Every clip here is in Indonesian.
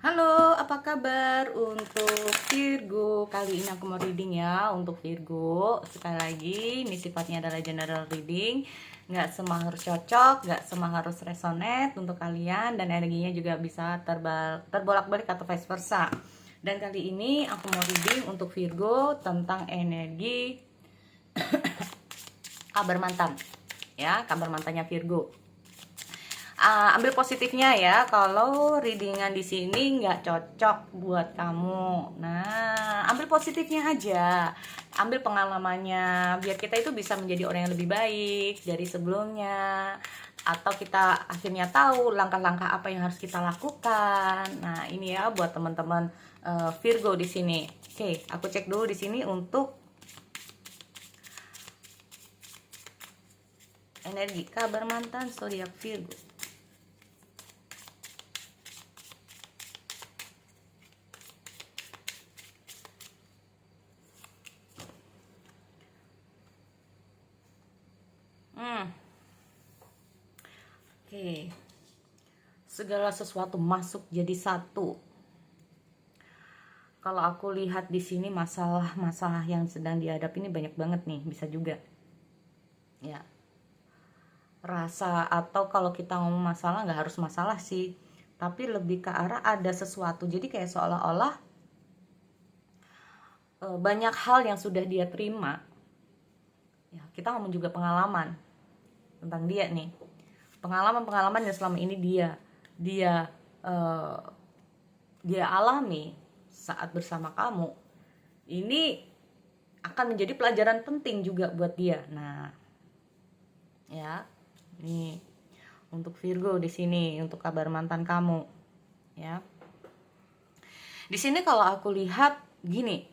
Halo, apa kabar untuk Virgo? Kali ini aku mau reading ya untuk Virgo. Sekali lagi, ini sifatnya adalah general reading. Nggak semua harus cocok, nggak semua harus resonate untuk kalian. Dan energinya juga bisa terbolak-balik atau vice versa. Dan kali ini aku mau reading untuk Virgo tentang energi kabar mantan. Ya, kabar mantannya Virgo. Ambil positifnya ya, kalau readingan di sini nggak cocok buat kamu. Nah, ambil positifnya aja, ambil pengalamannya, biar kita itu bisa menjadi orang yang lebih baik dari sebelumnya, atau kita akhirnya tahu langkah-langkah apa yang harus kita lakukan. Nah, ini ya buat teman-teman Virgo di sini. Oke, aku cek dulu di sini untuk energi kabar mantan zodiak Virgo. Oke, segala sesuatu masuk jadi satu. Kalau aku lihat di sini masalah-masalah yang sedang dihadapi ini banyak banget nih, bisa juga. Ya, rasa atau kalau kita ngomong masalah nggak harus masalah sih, tapi lebih ke arah ada sesuatu. Jadi kayak seolah-olah banyak hal yang sudah dia terima. Ya, kita ngomong juga pengalaman tentang dia nih. Pengalaman-pengalaman yang selama ini dia eh, dia alami saat bersama kamu, ini akan menjadi pelajaran penting juga buat dia. Nah, ya, ini untuk Virgo di sini, untuk kabar mantan kamu, ya. Di sini kalau aku lihat gini,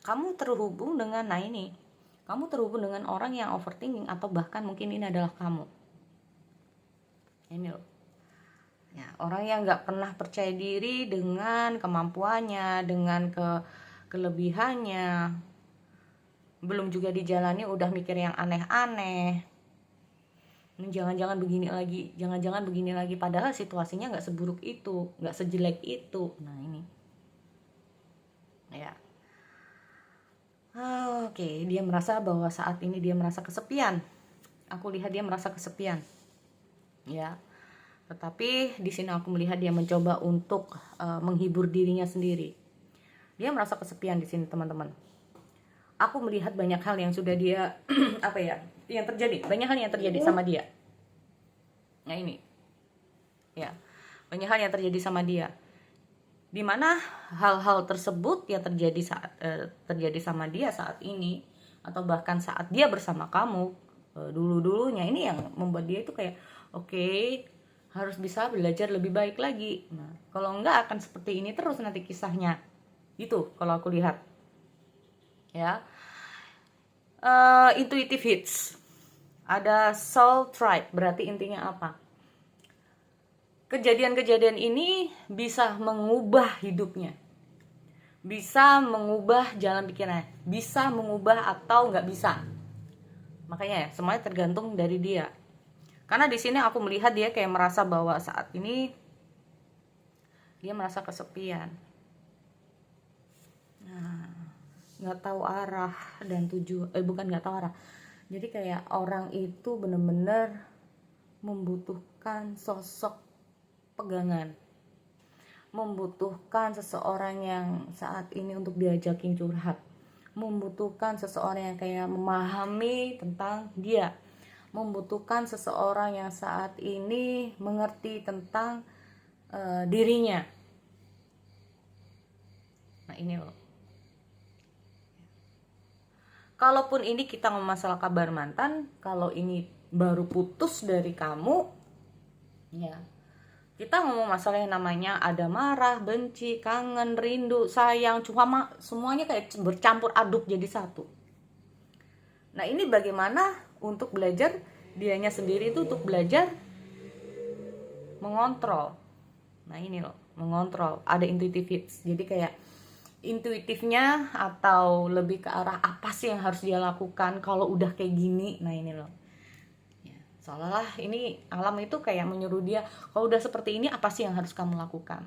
kamu terhubung dengan, nah ini, kamu terhubung dengan orang yang overthinking atau bahkan mungkin ini adalah kamu. Ini loh. Ya, orang yang nggak pernah percaya diri dengan kemampuannya, dengan kelebihannya, belum juga dijalani udah mikir yang aneh-aneh. Jangan-jangan begini lagi, jangan-jangan begini lagi, padahal situasinya nggak seburuk itu, nggak sejelek itu. Nah ini, ya. Oke, dia merasa bahwa saat ini dia merasa kesepian. Aku lihat dia merasa kesepian, ya. Tetapi di sini aku melihat dia mencoba untuk menghibur dirinya sendiri. Dia merasa kesepian di sini, teman-teman. Aku melihat banyak hal yang sudah dia apa ya, yang terjadi, banyak hal yang terjadi sama dia. Nah ini, ya, banyak hal yang terjadi sama dia, dimana hal-hal tersebut yang terjadi sama dia saat ini, atau bahkan saat dia bersama kamu dulu-dulunya, ini yang membuat dia itu kayak oke, harus bisa belajar lebih baik lagi. Nah, kalau enggak akan seperti ini terus nanti kisahnya. Gitu kalau aku lihat. Ya. Intuitive hits. Ada soul tribe, berarti intinya apa? Kejadian-kejadian ini bisa mengubah hidupnya. Bisa mengubah jalan pikirnya. Bisa mengubah atau nggak bisa. Makanya ya, semuanya tergantung dari dia. Karena di sini aku melihat dia kayak merasa bahwa saat ini dia merasa kesepian. Nah, nggak tahu arah dan tujuan. Bukan nggak tahu arah. Jadi kayak orang itu bener-bener membutuhkan sosok pegangan, membutuhkan seseorang yang saat ini untuk diajakin curhat, membutuhkan seseorang yang kayak memahami tentang dia, membutuhkan seseorang yang saat ini mengerti tentang dirinya. Nah ini loh, kalaupun ini kita ngomong masalah kabar mantan, kalau ini baru putus dari kamu, ya kita ngomong masalah yang namanya ada marah, benci, kangen, rindu, sayang, cuma semuanya kayak bercampur aduk jadi satu. Nah ini bagaimana untuk belajar, dianya sendiri itu untuk belajar mengontrol. Nah ini loh, mengontrol, ada intuitive hits. Jadi kayak intuitifnya atau lebih ke arah apa sih yang harus dia lakukan kalau udah kayak gini. Nah ini loh, Seolah-olah ini alam itu kayak menyuruh dia, kalau udah seperti ini apa sih yang harus kamu lakukan.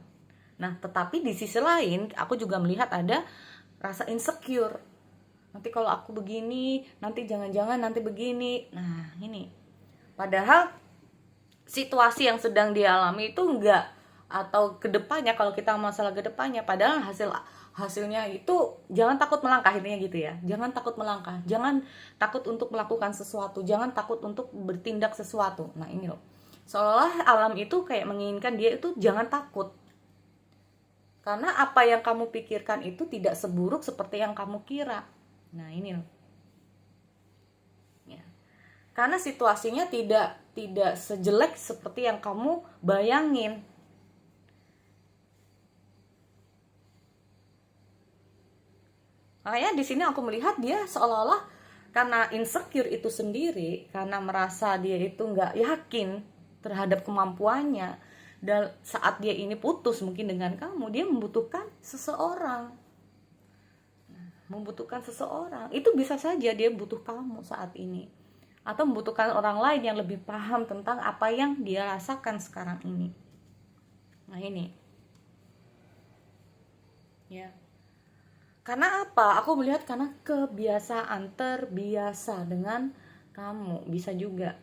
Nah, tetapi di sisi lain aku juga melihat ada rasa insecure. Nanti kalau aku begini, nanti jangan-jangan nanti begini. Nah, ini. Padahal situasi yang sedang dialami itu enggak, atau kedepannya, kalau kita masalah kedepannya, padahal hasilnya itu jangan takut melangkah, intinya gitu ya. Jangan takut melangkah, jangan takut untuk melakukan sesuatu, jangan takut untuk bertindak sesuatu. Nah, ini loh. Seolah alam itu kayak menginginkan dia itu jangan takut. Karena apa yang kamu pikirkan itu tidak seburuk seperti yang kamu kira. Nah, ini loh. Ya. Karena situasinya tidak sejelek seperti yang kamu bayangin. Makanya di sini aku melihat dia seolah-olah karena insecure itu sendiri, karena merasa dia itu nggak yakin terhadap kemampuannya, dan saat dia ini putus mungkin dengan kamu, dia membutuhkan seseorang. Itu bisa saja dia butuh kamu saat ini, atau membutuhkan orang lain yang lebih paham tentang apa yang dia rasakan sekarang ini. Nah, ini ya. Karena apa? Aku melihat karena kebiasaan, terbiasa dengan kamu. Bisa juga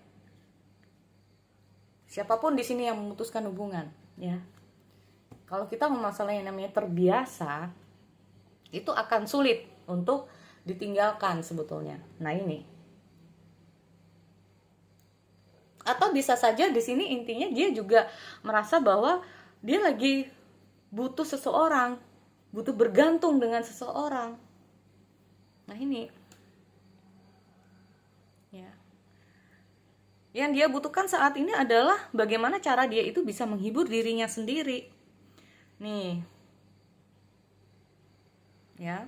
siapapun di sini yang memutuskan hubungan, ya. Kalau kita masalah yang namanya terbiasa, itu akan sulit untuk ditinggalkan sebetulnya. Nah, ini. Atau bisa saja di sini intinya dia juga merasa bahwa dia lagi butuh seseorang, butuh bergantung dengan seseorang. Nah, ini ya. Yang dia butuhkan saat ini adalah bagaimana cara dia itu bisa menghibur dirinya sendiri. Nih. Ya.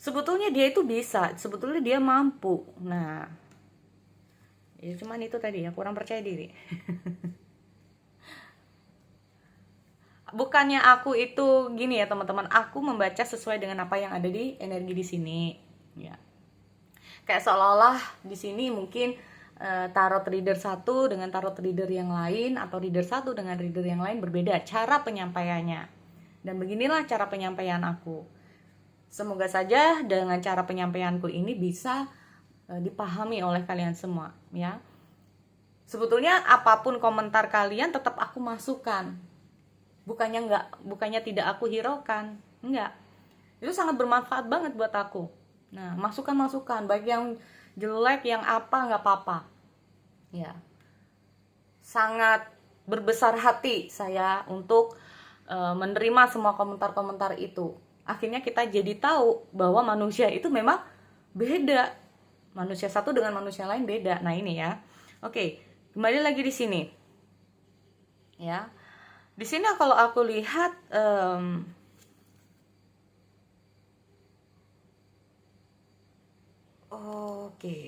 Sebetulnya dia itu bisa, sebetulnya dia mampu. Nah, ya cuman itu tadi ya, kurang percaya diri. Bukannya aku itu gini ya teman-teman, aku membaca sesuai dengan apa yang ada di energi di sini, ya. Kayak seolah-olah di sini mungkin tarot reader satu dengan tarot reader yang lain, atau reader satu dengan reader yang lain berbeda cara penyampaiannya. Dan beginilah cara penyampaian aku. Semoga saja dengan cara penyampaianku ini bisa dipahami oleh kalian semua, ya. Sebetulnya apapun komentar kalian tetap aku masukkan. Bukannya tidak aku hiraukan, enggak. Itu sangat bermanfaat banget buat aku. Nah, masukan-masukan baik yang jelek, yang apa, nggak apa-apa. Ya. Sangat berbesar hati saya untuk menerima semua komentar-komentar itu. Akhirnya kita jadi tahu bahwa manusia itu memang beda. Manusia satu dengan manusia lain beda. Nah, ini ya. Oke, kembali lagi di sini. Ya. Di sini kalau aku lihat oke.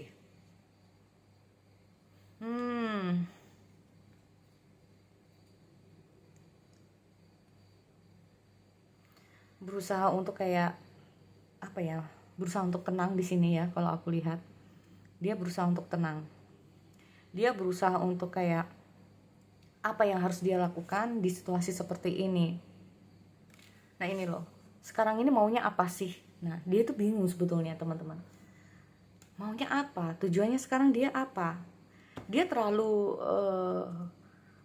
Berusaha untuk kayak apa ya? Berusaha untuk tenang di sini ya kalau aku lihat. Dia berusaha untuk tenang. Dia berusaha untuk kayak apa yang harus dia lakukan di situasi seperti ini. Nah, ini loh. Sekarang ini maunya apa sih? Nah, dia tuh bingung sebetulnya, teman-teman. Maunya apa? Tujuannya sekarang dia apa? Dia terlalu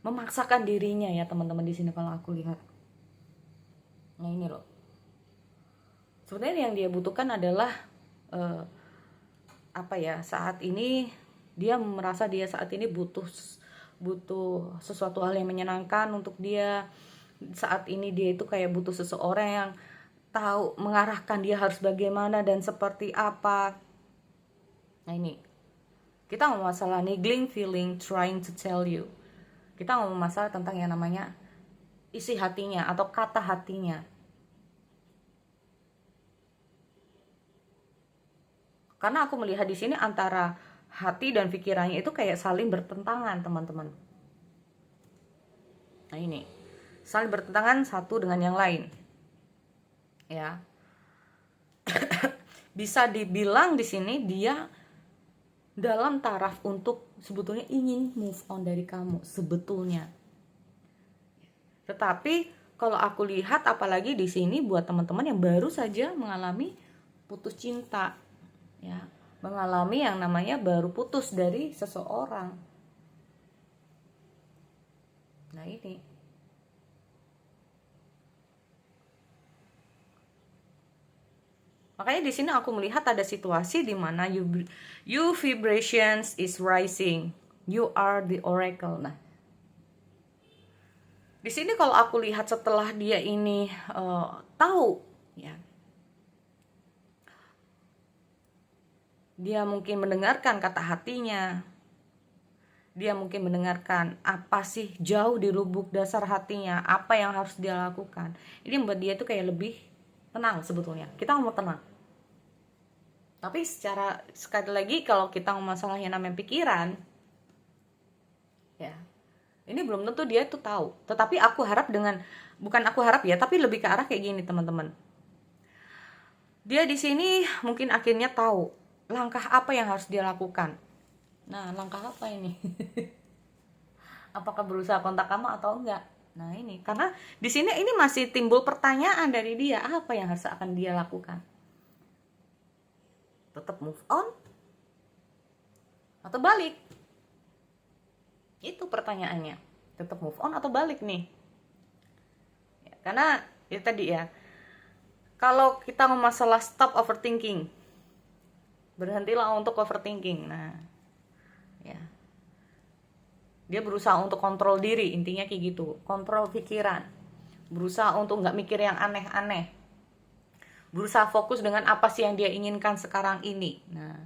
memaksakan dirinya ya, teman-teman, di sini kalau aku lihat. Nah, ini loh. Sebenarnya yang dia butuhkan adalah apa ya? Saat ini dia merasa dia saat ini butuh sesuatu hal yang menyenangkan untuk dia. Saat ini dia itu kayak butuh seseorang yang tahu mengarahkan dia harus bagaimana dan seperti apa. Nah, ini kita ngomong masalah niggling feeling trying to tell you. Kita ngomong masalah tentang yang namanya isi hatinya atau kata hatinya. Karena aku melihat di sini antara hati dan pikirannya itu kayak saling bertentangan, teman-teman. Nah, ini saling bertentangan satu dengan yang lain, ya. Bisa dibilang di sini dia dalam taraf untuk sebetulnya ingin move on dari kamu sebetulnya. Tetapi kalau aku lihat, apalagi di sini buat teman-teman yang baru saja mengalami putus cinta, ya, mengalami yang namanya baru putus dari seseorang. Nah ini, makanya di sini aku melihat ada situasi di mana you vibrations is rising, you are the oracle. Nah, di sini kalau aku lihat setelah dia ini tahu, ya, dia mungkin mendengarkan kata hatinya, dia mungkin mendengarkan apa sih jauh di lubuk dasar hatinya, apa yang harus dia lakukan. Ini membuat dia tuh kayak lebih tenang sebetulnya. Kita mau tenang. Tapi secara sekali lagi kalau kita ngomong masalahnya namanya pikiran, ya, ini belum tentu dia tuh tahu. Tetapi aku harap bukan aku harap ya, tapi lebih ke arah kayak gini teman-teman. Dia di sini mungkin akhirnya tahu langkah apa yang harus dia lakukan. Nah, langkah apa ini? Apakah berusaha kontak kamu atau enggak? Nah ini, karena di sini ini masih timbul pertanyaan dari dia, apa yang harus akan dia lakukan? Tetap move on atau balik? Itu pertanyaannya. Tetap move on atau balik nih? Ya, karena itu tadi ya, kalau kita ngomong masalah stop overthinking, berhentilah untuk overthinking. Nah, ya, dia berusaha untuk kontrol diri, intinya kayak gitu, kontrol pikiran, berusaha untuk nggak mikir yang aneh-aneh, berusaha fokus dengan apa sih yang dia inginkan sekarang ini. Nah,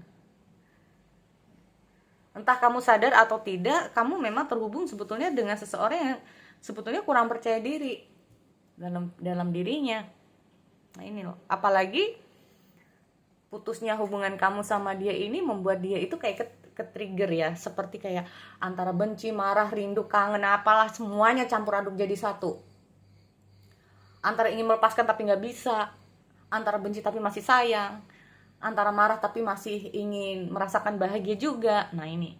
entah kamu sadar atau tidak, kamu memang terhubung sebetulnya dengan seseorang yang sebetulnya kurang percaya diri dalam dirinya. Nah ini loh, apalagi putusnya hubungan kamu sama dia ini membuat dia itu kayak ke trigger ya, seperti kayak antara benci, marah, rindu, kangen, apalah semuanya campur aduk jadi satu. Antara ingin melepaskan tapi nggak bisa, antara benci tapi masih sayang, antara marah tapi masih ingin merasakan bahagia juga. Nah ini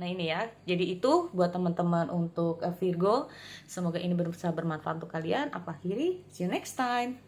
ya, jadi itu buat teman-teman untuk Virgo, semoga ini bisa bermanfaat untuk kalian. Aku akhiri, see you next time.